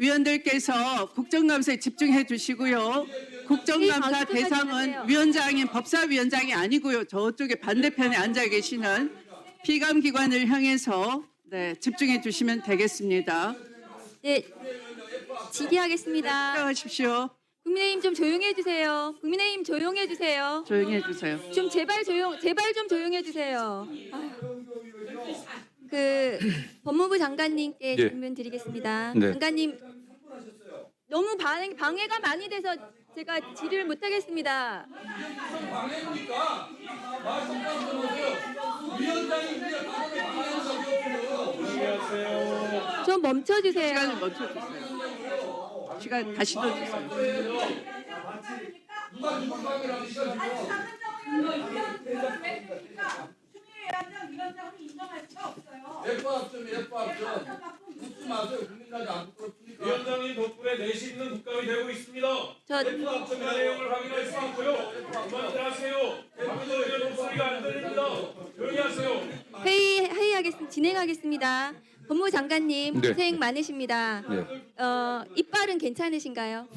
위원들께서 국정감사에 집중해 주시고요. 국정감사 대상은 위원장인 법사위원장이 아니고요. 저쪽에 반대편에 앉아 계시는 피감기관을 향해서 집중해 주시면 되겠습니다. 네, 질의하겠습니다. 시작하십시오. 국민의힘 좀 조용해 주세요. 국민의힘 조용해 주세요. 조용히 해주세요. 좀 제발 좀 조용해 주세요. 법무부 장관님께 네. 질문 드리겠습니다. 네. 장관님 너무 방해가 많이 돼서 제가 질의를 못 하겠습니다. 좀 멈춰 주세요. 시간을 멈춰주세요. 시간 다시 넣어주세요. 위원장님 덕분에 내실 있는 국감이 되고 있습니다. 합점의 내용을 확인할 수 있고요. 그만들 하세요. 박근혜 목소리가 안 들립니다. 조용히 하세요. 진행하겠습니다. 법무부 장관님 네. 고생 많으십니다. 네. 이빨은 괜찮으신가요?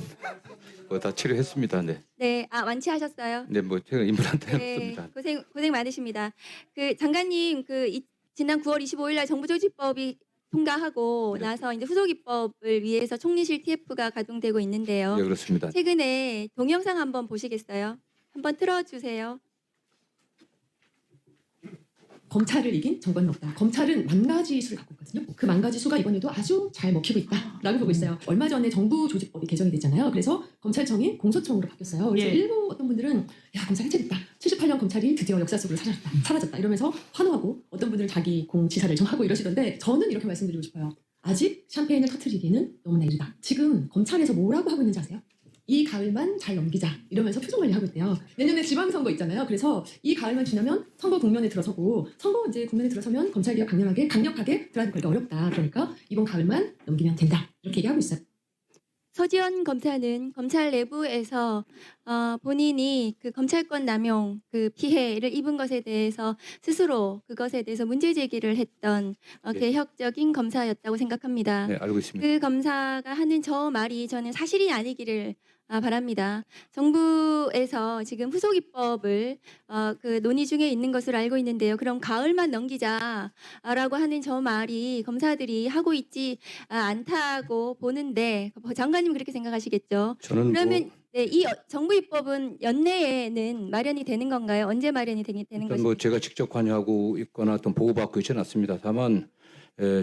다 치료했습니다. 네. 네, 완치하셨어요? 네, 뭐 제가 임플란트 네, 해봤습니다. 고생 많으십니다. 장관님 지난 9월 25일 날 정부조직법이 통과하고 네. 나서 이제 후속 입법을 위해서 총리실 TF가 가동되고 있는데요. 네, 그렇습니다. 최근에 동영상 한번 보시겠어요? 한번 틀어주세요. 검찰을 이긴 정권은 없다. 검찰은 만 가지 수를 갖고 있거든요. 그 만 가지 수가 이번에도 아주 잘 먹히고 있다라고 보고 있어요. 얼마 전에 정부 조직법이 개정이 됐잖아요. 그래서 검찰청이 공소청으로 바뀌었어요. 그래서 일부 어떤 분들은 야 검찰 해체됐다. 78년 검찰이 드디어 역사 속으로 사라졌다. 이러면서 환호하고 어떤 분들은 자기 공지사를 정하고 이러시던데 저는 이렇게 말씀드리고 싶어요. 아직 샴페인을 터트리기는 너무나 이르다. 지금 검찰에서 뭐라고 하고 있는지 아세요? 이 가을만 잘 넘기자 이러면서 표정 관리하고 있대요. 내년에 지방선거 있잖아요. 그래서 이 가을만 지나면 선거 국면에 들어서고 선거 이제 국면에 들어서면 검찰 개혁 강력하게 들어가기가 어렵다. 그러니까 이번 가을만 넘기면 된다. 이렇게 얘기하고 있어요. 서지현 검사는 검찰 내부에서 본인이 그 검찰권 남용 그 피해를 입은 것에 대해서 스스로 그것에 대해서 문제 제기를 했던 네. 개혁적인 검사였다고 생각합니다. 네, 알고 있습니다. 그 검사가 하는 저 말이 저는 사실이 아니기를 바랍니다. 정부에서 지금 후속 입법을 논의 중에 있는 것으로 알고 있는데요. 그럼 가을만 넘기자라고 하는 저 말이 검사들이 하고 있지 않다고 보는데 장관님 그렇게 생각하시겠죠? 저는 그러면 이 정부 입법은 연내에는 마련이 되는 건가요? 언제 마련이 되는 일단 것인가요? 뭐 제가 직접 관여하고 있거나 어떤 보고받고 있지는 않습니다. 다만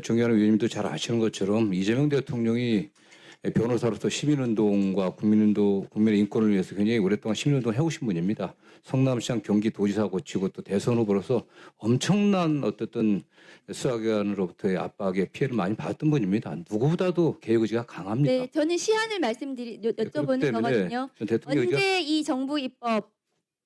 존경하는 위원님도 잘 아시는 것처럼 이재명 대통령이 변호사로서 시민운동과 국민의 인권을 위해서 굉장히 오랫동안 시민운동을 해오신 분입니다. 성남시장 경기도지사 고치고 또 대선 후보로서 엄청난 어쨌든 수사기관으로부터의 압박에 피해를 많이 받았던 분입니다. 누구보다도 개혁 의지가 강합니다. 네, 저는 시한을 여쭤보는 때문에 거거든요. 대통령 의지가 언제 이 정부 입법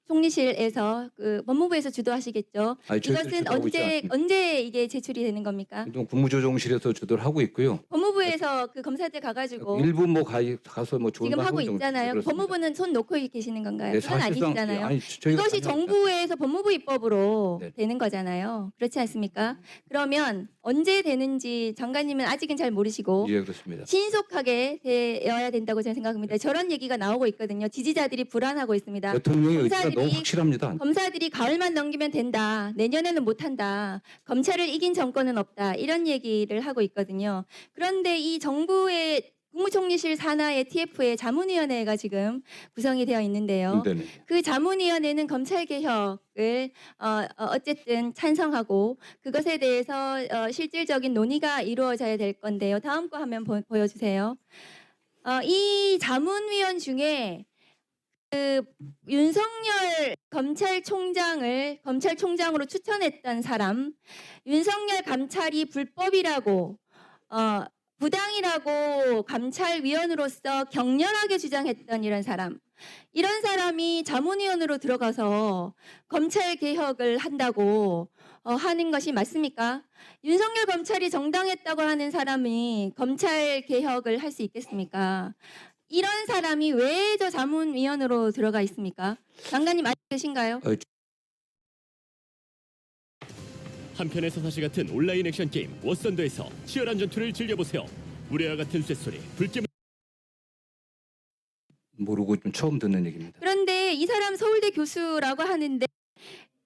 총리실에서 법무부에서 주도하시겠죠? 아니, 저희들이 이것은 주도하고 있지 않습니다. 언제 이게 제출이 되는 겁니까? 국무조정실에서 주도를 하고 있고요. 법무부에서 그 검사들 가가지고 일부 뭐 가서 뭐 좋은 지금 하고 방송 있잖아요. 그렇습니다. 법무부는 손 놓고 계시는 건가요? 네, 그건 사실상 아니시잖아요. 아니, 저희가 이것이 관여합니다. 정부에서 법무부 입법으로 네. 되는 거잖아요. 그렇지 않습니까? 그러면 언제 되는지 장관님은 아직은 잘 모르시고 예, 그렇습니다. 신속하게 되어야 된다고 저는 생각합니다. 저런 얘기가 나오고 있거든요. 지지자들이 불안하고 있습니다. 대통령의 의지가 검사들이- 너무 확실합니다. 검사들이 가을만 넘기면 된다. 내년에는 못한다. 검찰을 이긴 정권은 없다. 이런 얘기를 하고 있거든요. 그런데 이 정부의 국무총리실 산하의 TF의 자문위원회가 지금 구성이 되어 있는데요. 네네. 그 자문위원회는 검찰 개혁을 어쨌든 찬성하고 그것에 대해서 실질적인 논의가 이루어져야 될 건데요. 다음 거 화면 보여주세요. 이 자문위원 중에 윤석열 검찰총장으로 추천했던 사람, 윤석열 감찰이 불법이라고 부당이라고 감찰위원으로서 격렬하게 주장했던 이런 사람이 자문위원으로 들어가서 검찰 개혁을 한다고 하는 것이 맞습니까? 윤석열 검찰이 정당했다고 하는 사람이 검찰 개혁을 할 수 있겠습니까? 이런 사람이 왜 저 자문위원으로 들어가 있습니까? 장관님 알고 계신가요? 한편의 서사시 같은 온라인 액션 게임 워선더에서 치열한 전투를 즐겨보세요. 우레와 같은 쇳소리, 불잼. 모르고 좀 처음 듣는 얘기입니다. 그런데 이 사람 서울대 교수라고 하는데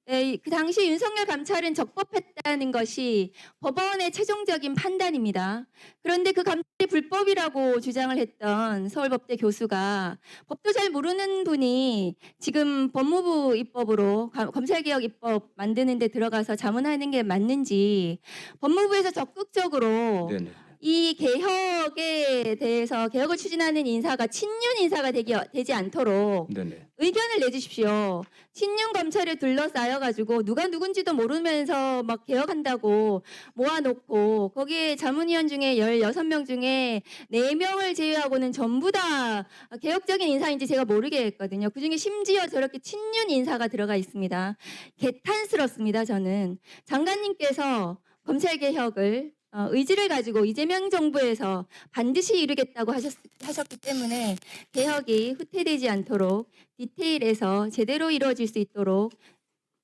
그 당시 윤석열 감찰은 적법했다는 것이 법원의 최종적인 판단입니다. 그런데 그 감찰이 불법이라고 주장을 했던 서울법대 교수가 법도 잘 모르는 분이 지금 법무부 입법으로 검찰개혁 입법 만드는 데 들어가서 자문하는 게 맞는지 법무부에서 적극적으로 네네. 이 개혁에 대해서 개혁을 추진하는 인사가 친윤 인사가 되지 않도록 네네. 의견을 내주십시오. 친윤 검찰에 둘러싸여가지고 누가 누군지도 모르면서 막 개혁한다고 모아놓고 거기에 자문위원 중에 16명 중에 4명을 제외하고는 전부 다 개혁적인 인사인지 제가 모르겠거든요. 그중에 심지어 저렇게 친윤 인사가 들어가 있습니다. 개탄스럽습니다. 저는. 장관님께서 검찰개혁을 의지를 가지고 이재명 정부에서 반드시 이루겠다고 하셨기 때문에 개혁이 후퇴되지 않도록 디테일에서 제대로 이루어질 수 있도록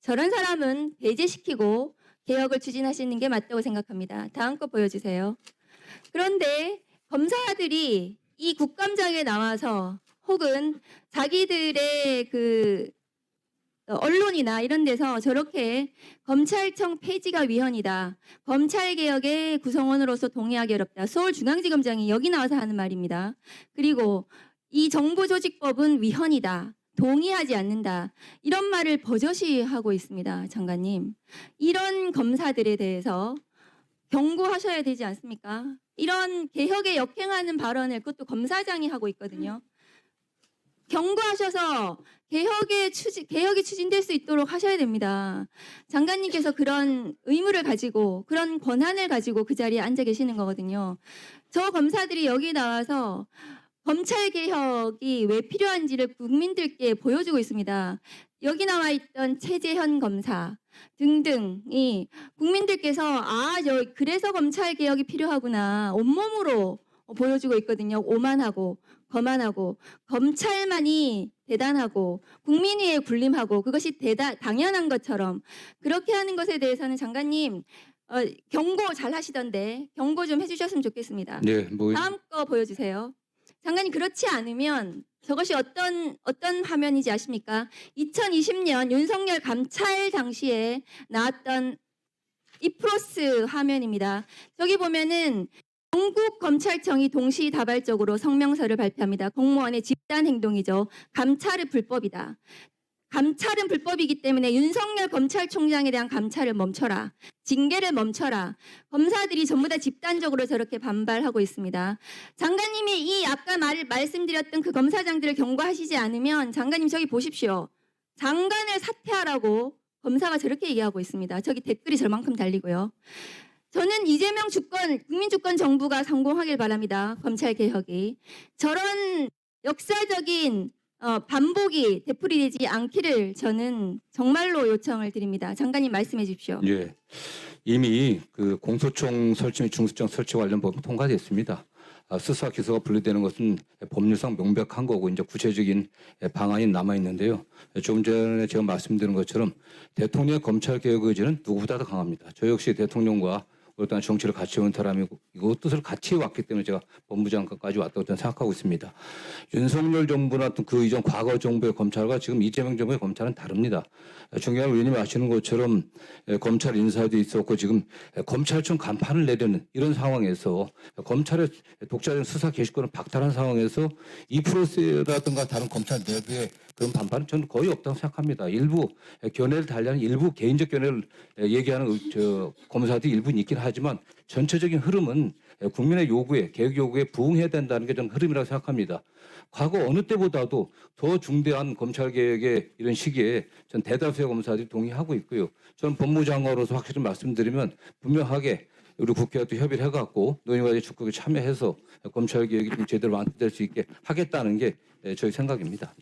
저런 사람은 배제시키고 개혁을 추진하시는 게 맞다고 생각합니다. 다음 거 보여주세요. 그런데 검사들이 이 국감장에 나와서 혹은 자기들의 그 언론이나 이런 데서 저렇게 검찰청 폐지가 위헌이다. 검찰개혁의 구성원으로서 동의하기 어렵다. 서울중앙지검장이 여기 나와서 하는 말입니다. 그리고 이 정보조직법은 위헌이다. 동의하지 않는다. 이런 말을 버젓이 하고 있습니다. 장관님. 이런 검사들에 대해서 경고하셔야 되지 않습니까? 이런 개혁에 역행하는 발언을 그것도 검사장이 하고 있거든요. 경고하셔서 개혁이 추진될 수 있도록 하셔야 됩니다. 장관님께서 그런 의무를 가지고 그런 권한을 가지고 그 자리에 앉아 계시는 거거든요. 저 검사들이 여기 나와서 검찰개혁이 왜 필요한지를 국민들께 보여주고 있습니다. 여기 나와 있던 최재현 검사 등등이 국민들께서 그래서 검찰개혁이 필요하구나 온몸으로 보여주고 있거든요. 오만하고 거만하고 검찰만이 대단하고 국민위에 군림하고 그것이 당연한 것처럼 그렇게 하는 것에 대해서는 장관님 경고 잘 하시던데 경고 좀 해주셨으면 좋겠습니다. 네, 다음 거 보여주세요. 장관님 그렇지 않으면 저것이 어떤 화면인지 아십니까? 2020년 윤석열 감찰 당시에 나왔던 이프로스 화면입니다. 저기 보면은 전국 검찰청이 동시다발적으로 성명서를 발표합니다. 공무원의 집단 행동이죠. 감찰은 불법이다. 감찰은 불법이기 때문에 윤석열 검찰총장에 대한 감찰을 멈춰라. 징계를 멈춰라. 검사들이 전부 다 집단적으로 저렇게 반발하고 있습니다. 장관님이 이 아까 말씀드렸던 그 검사장들을 경고하시지 않으면 장관님 저기 보십시오. 장관을 사퇴하라고 검사가 저렇게 얘기하고 있습니다. 저기 댓글이 저만큼 달리고요. 저는 이재명 국민주권 정부가 성공하길 바랍니다. 검찰개혁이. 저런 역사적인 반복이 되풀이되지 않기를 저는 정말로 요청을 드립니다. 장관님 말씀해 주십시오. 예. 이미 그 공소청 설치 및 중수청 설치 관련 법은 통과됐습니다. 수사 기소가 분리되는 것은 법률상 명백한 거고 이제 구체적인 방안이 남아 있는데요. 조금 전에 제가 말씀드린 것처럼 대통령의 검찰 개혁 의지는 누구보다도 강합니다. 저 역시 대통령과 어떤 정치를 같이 온 사람이고 이거 뜻을 같이 왔기 때문에 제가 법무장관까지 왔다고 저는 생각하고 있습니다. 윤석열 정부나 그 이전 과거 정부의 검찰과 지금 이재명 정부의 검찰은 다릅니다. 중요한 의원님이 아시는 것처럼 검찰 인사도 있었고 지금 검찰청 간판을 내려는 이런 상황에서 검찰의 독자적인 수사 개시권을 박탈한 상황에서 2%라든가 다른 검찰 내부의 그런 반발은 저는 거의 없다고 생각합니다. 일부 견해를 달리하는 일부 개인적 견해를 얘기하는 검사들이 일부는 있긴 하지만 전체적인 흐름은 국민의 요구에 개혁 요구에 부응해야 된다는 게 저는 흐름이라고 생각합니다. 과거 어느 때보다도 더 중대한 검찰개혁의 이런 시기에 전 대다수의 검사들이 동의하고 있고요. 저는 법무장관으로서 확실히 말씀드리면 분명하게 우리 국회와 또 협의를 해갖고 논의와 적극에 참여해서 검찰개혁이 좀 제대로 완성될 수 있게 하겠다는 게 저희 생각입니다.